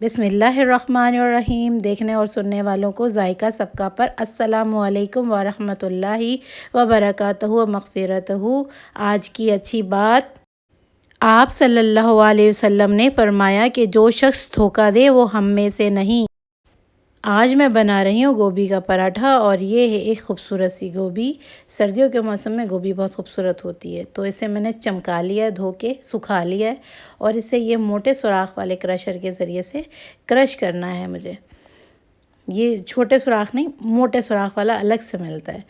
बिस्मिल्लाहिर्रहमानिर्रहीम। देखने और सुनने वालों को जायका सबका पर अस्सलामुअलैकुम वरहमतुल्लाहि वबरकातुहू मग़फ़िरतहू। आज की अच्छी बात, आप सल्लल्लाहु अलैहि वसल्लम ने फरमाया कि जो शख्स धोखा दे वो हम में से नहीं। आज मैं बना रही हूँ गोभी का पराठा और ये है एक खूबसूरत सी गोभी। सर्दियों के मौसम में गोभी बहुत खूबसूरत होती है। तो इसे मैंने चमका लिया है, धो के सुखा लिया है और इसे ये मोटे सुराख वाले क्रशर के ज़रिए से क्रश करना है मुझे। ये छोटे सुराख नहीं, मोटे सुराख वाला अलग से मिलता है।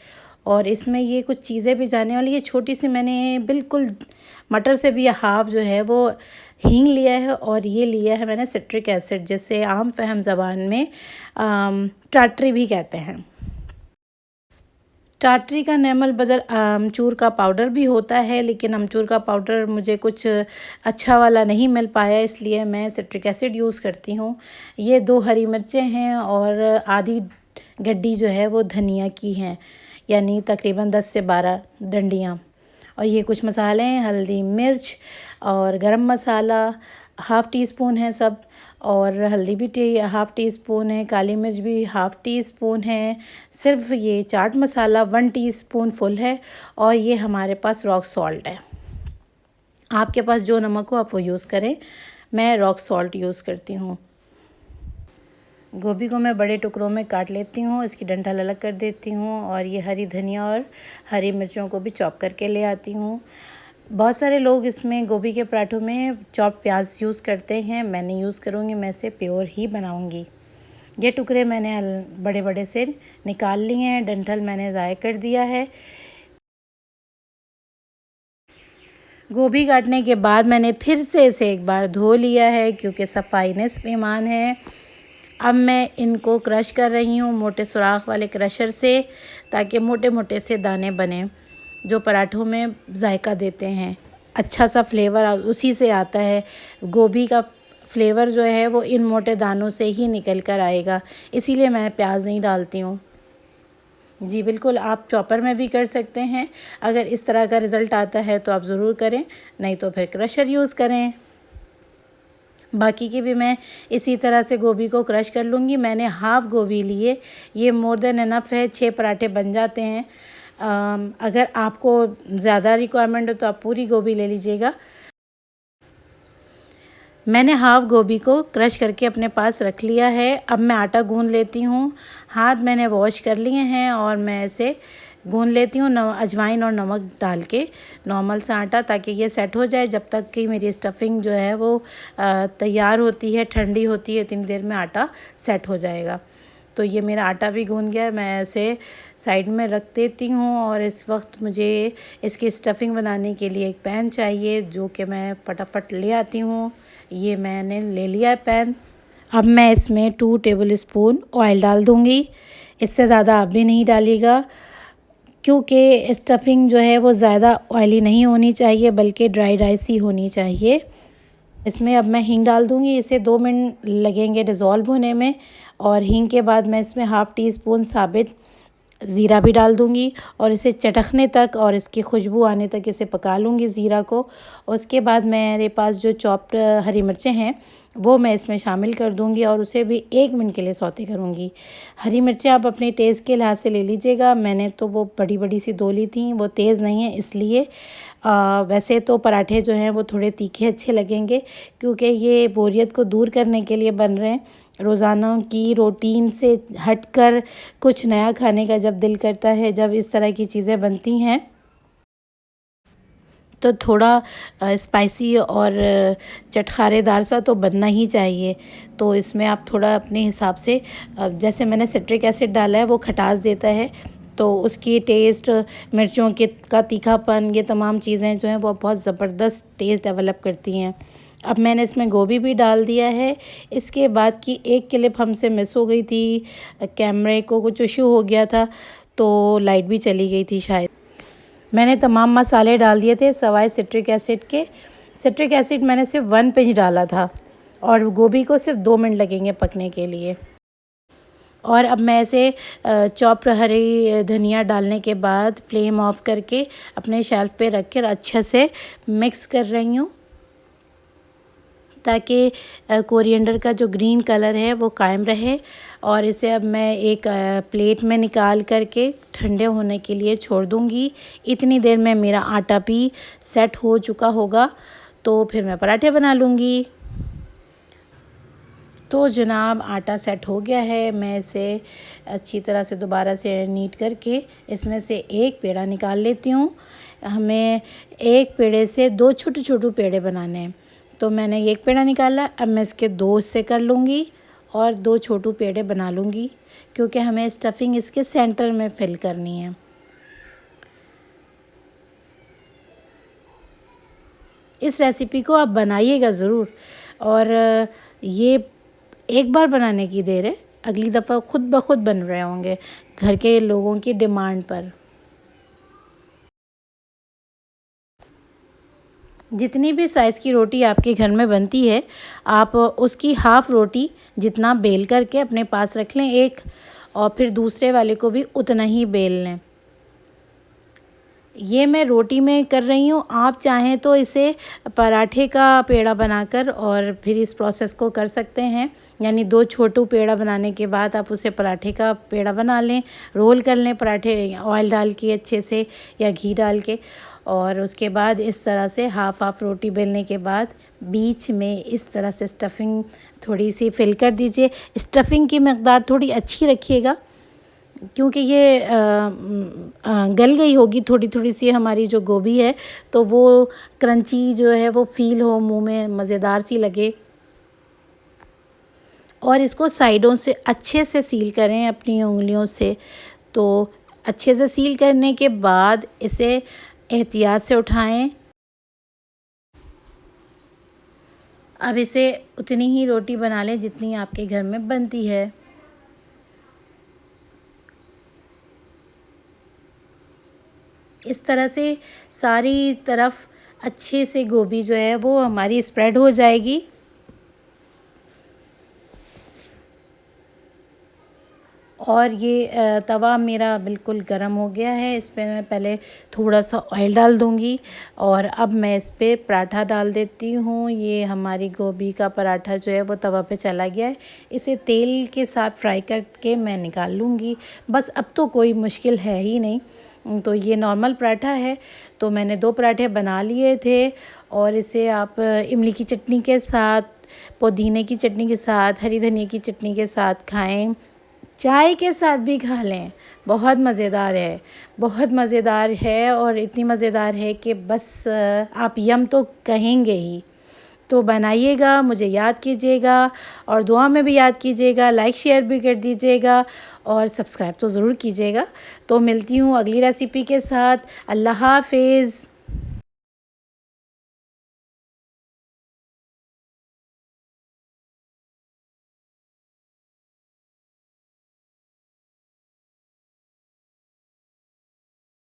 और इसमें ये कुछ चीज़ें भी जाने वाली है। छोटी सी मैंने बिल्कुल मटर से भी हाफ़ जो है वो हींग लिया है और ये लिया है मैंने सिट्रिक एसिड, जिसे आम फहम ज़बान में टाटरी भी कहते हैं। टाटरी का नेमल बदल अमचूर का पाउडर भी होता है, लेकिन अमचूर का पाउडर मुझे कुछ अच्छा वाला नहीं मिल पाया, इसलिए मैं सिट्रिक एसिड यूज़ करती हूँ। ये 2 हरी मिर्चें हैं और आधी गड्डी जो है वो धनिया की हैं, यानी तकरीबन 10 से 12 डंडियाँ। और ये कुछ मसाले हैं, हल्दी, मिर्च और गरम मसाला हाफ़ टी स्पून है सब, और हल्दी भी हाफ़ टी स्पून है, काली मिर्च भी हाफ़ टी स्पून है। सिर्फ ये चाट मसाला 1 टीस्पून फुल है और ये हमारे पास रॉक सॉल्ट है। आपके पास जो नमक हो आप वो यूज़ करें, मैं रॉक सॉल्ट यूज़ करती हूँ। गोभी को मैं बड़े टुकड़ों में काट लेती हूँ, इसकी डंठल अलग कर देती हूँ और ये हरी धनिया और हरी मिर्चों को भी चॉप करके ले आती हूँ। बहुत सारे लोग इसमें गोभी के पराठों में चॉप प्याज यूज़ करते हैं, मैं नहीं यूज़ करूँगी, मैं इसे प्योर ही बनाऊँगी। ये टुकड़े मैंने बड़े बड़े से निकाल लिए हैं, डंठल मैंने ज़ाय कर दिया है। गोभी काटने के बाद मैंने फिर से इसे एक बार धो लिया है, क्योंकि सफाई निस्फ़ ईमान है। अब मैं इनको क्रश कर रही हूँ मोटे सुराख वाले क्रशर से, ताकि मोटे मोटे से दाने बने जो पराठों में जायका देते हैं। अच्छा सा फ्लेवर उसी से आता है। गोभी का फ्लेवर जो है वो इन मोटे दानों से ही निकल कर आएगा, इसीलिए मैं प्याज नहीं डालती हूँ। जी बिल्कुल, आप चॉपर में भी कर सकते हैं। अगर इस तरह का रिज़ल्ट आता है तो आप ज़रूर करें, नहीं तो फिर क्रशर यूज़ करें। बाकी की भी मैं इसी तरह से गोभी को क्रश कर लूँगी। मैंने हाफ़ गोभी लिए, ये मोर देन इनफ है, 6 पराठे बन जाते हैं। अगर आपको ज़्यादा रिक्वायरमेंट हो तो आप पूरी गोभी ले लीजिएगा। मैंने हाफ़ गोभी को क्रश करके अपने पास रख लिया है। अब मैं आटा गूँध लेती हूँ। हाथ मैंने वॉश कर लिए हैं और मैं इसे गूँध लेती हूँ अजवाइन और नमक डाल के, नॉर्मल सा आटा, ताकि ये सेट हो जाए। जब तक कि मेरी स्टफिंग जो है वो तैयार होती है, ठंडी होती है, इतनी देर में आटा सेट हो जाएगा। तो ये मेरा आटा भी गूँध गया है, मैं इसे साइड में रख देती हूँ। और इस वक्त मुझे इसकी स्टफिंग बनाने के लिए एक पैन चाहिए, जो कि मैं फटाफट ले आती हूँ। ये मैंने ले लिया है पैन। अब मैं इसमें 2 टेबलस्पून ऑयल डाल दूँगी। इससे ज़्यादा आप भी नहीं डालिएगा, क्योंकि स्टफिंग जो है वो ज़्यादा ऑयली नहीं होनी चाहिए, बल्कि ड्राई राइस ही होनी चाहिए। इसमें अब मैं हींग डाल दूँगी, इसे 2 मिनट लगेंगे डिज़ोल्व होने में। और हींग के बाद मैं इसमें हाफ़ टी स्पून साबित ज़ीरा भी डाल दूँगी और इसे चटकने तक और इसकी खुशबू आने तक इसे पका लूँगी ज़ीरा को। उसके बाद मेरे पास जो चॉप्ड हरी मिर्चें हैं वो मैं इसमें शामिल कर दूँगी और उसे भी 1 मिनट के लिए सौते करूँगी। हरी मिर्चें आप अपने टेस्ट के लिहाज से ले लीजिएगा, मैंने तो वो बड़ी बड़ी सी 2 ली थी, वो तेज़ नहीं है इसलिए। वैसे तो पराठे जो हैं वो थोड़े तीखे अच्छे लगेंगे, क्योंकि ये बोरियत को दूर करने के लिए बन रहे हैं। रोज़ाना की रूटीन से हटकर कुछ नया खाने का जब दिल करता है, जब इस तरह की चीज़ें बनती हैं, तो थोड़ा स्पाइसी और चटखारेदार सा तो बनना ही चाहिए। तो इसमें आप थोड़ा अपने हिसाब से, जैसे मैंने सिट्रिक एसिड डाला है वो खटास देता है, तो उसकी टेस्ट, मिर्चों के का तीखापन, ये तमाम चीज़ें जो हैं वो बहुत ज़बरदस्त टेस्ट डेवलप करती हैं। अब मैंने इसमें गोभी भी डाल दिया है। इसके बाद की एक क्लिप हमसे मिस हो गई थी, कैमरे को कुछ इशू हो गया था, तो लाइट भी चली गई थी शायद। मैंने तमाम मसाले डाल दिए थे सवाए सिट्रिक एसिड के। सिट्रिक एसिड मैंने सिर्फ 1 पिंच डाला था और गोभी को सिर्फ 2 मिनट लगेंगे पकने के लिए। और अब मैं इसे चॉप्ड हरी धनिया डालने के बाद फ्लेम ऑफ करके अपने शेल्फ पे रख कर अच्छे से मिक्स कर रही हूँ। ताकि कोरिएंडर का जो ग्रीन कलर है वो कायम रहे। और इसे अब मैं एक प्लेट में निकाल करके ठंडे होने के लिए छोड़ दूँगी। इतनी देर में मेरा आटा भी सेट हो चुका होगा, तो फिर मैं पराठे बना लूँगी। तो जनाब आटा सेट हो गया है। मैं इसे अच्छी तरह से दोबारा से नीट करके इसमें से एक पेड़ा निकाल लेती हूँ। हमें एक पेड़े से 2 छोटे छोटे पेड़े बनाने हैं, तो मैंने एक पेड़ा निकाला। अब मैं इसके 2 हिस्से कर लूँगी और 2 छोटे पेड़े बना लूँगी, क्योंकि हमें स्टफिंग इसके सेंटर में फिल करनी है। इस रेसिपी को आप बनाइएगा ज़रूर, और ये एक बार बनाने की देर है, अगली दफ़ा खुद ब खुद बन रहे होंगे घर के लोगों की डिमांड पर। जितनी भी साइज़ की रोटी आपके घर में बनती है, आप उसकी हाफ़ रोटी जितना बेल करके अपने पास रख लें एक, और फिर दूसरे वाले को भी उतना ही बेल लें। ये मैं रोटी में कर रही हूँ, आप चाहें तो इसे पराठे का पेड़ा बनाकर और फिर इस प्रोसेस को कर सकते हैं। यानी 2 छोटू पेड़ा बनाने के बाद आप उसे पराठे का पेड़ा बना लें, रोल कर लें पराठे ऑयल डाल के अच्छे से या घी डाल के, और उसके बाद इस तरह से हाफ़ रोटी बेलने के बाद बीच में इस तरह से स्टफिंग थोड़ी सी फिल कर दीजिए। स्टफिंग की मकदार थोड़ी अच्छी रखिएगा, क्योंकि ये गल गई होगी थोड़ी थोड़ी सी हमारी जो गोभी है, तो वो क्रंची जो है वो फ़ील हो, मुंह में मज़ेदार सी लगे। और इसको साइडों से अच्छे से सील करें अपनी उंगलियों से। तो अच्छे से सील करने के बाद इसे एहतियात से उठाएं। अब इसे उतनी ही रोटी बना लें जितनी आपके घर में बनती है। इस तरह से सारी तरफ अच्छे से गोभी जो है वो हमारी स्प्रेड हो जाएगी। और ये तवा मेरा बिल्कुल गर्म हो गया है। इस पे मैं पहले थोड़ा सा ऑयल डाल दूँगी, और अब मैं इस पे पराठा डाल देती हूँ। ये हमारी गोभी का पराठा जो है वो तवा पे चला गया है। इसे तेल के साथ फ्राई करके मैं निकाल लूँगी। बस अब तो कोई मुश्किल है ही नहीं। तो ये नॉर्मल पराठा है। तो मैंने 2 पराठे बना लिए थे, और इसे आप इमली की चटनी के साथ, पुदीने की चटनी के साथ, हरी धनिया की चटनी के साथ खाएं, चाय के साथ भी खा लें। बहुत मज़ेदार है, बहुत मज़ेदार है, और इतनी मज़ेदार है कि बस आप यम तो कहेंगे ही। तो बनाइएगा, मुझे याद कीजिएगा, और दुआ में भी याद कीजिएगा, लाइक शेयर भी कर दीजिएगा, और सब्सक्राइब तो ज़रूर कीजिएगा। तो मिलती हूँ अगली रेसिपी के साथ। अल्लाह हाफ़िज़।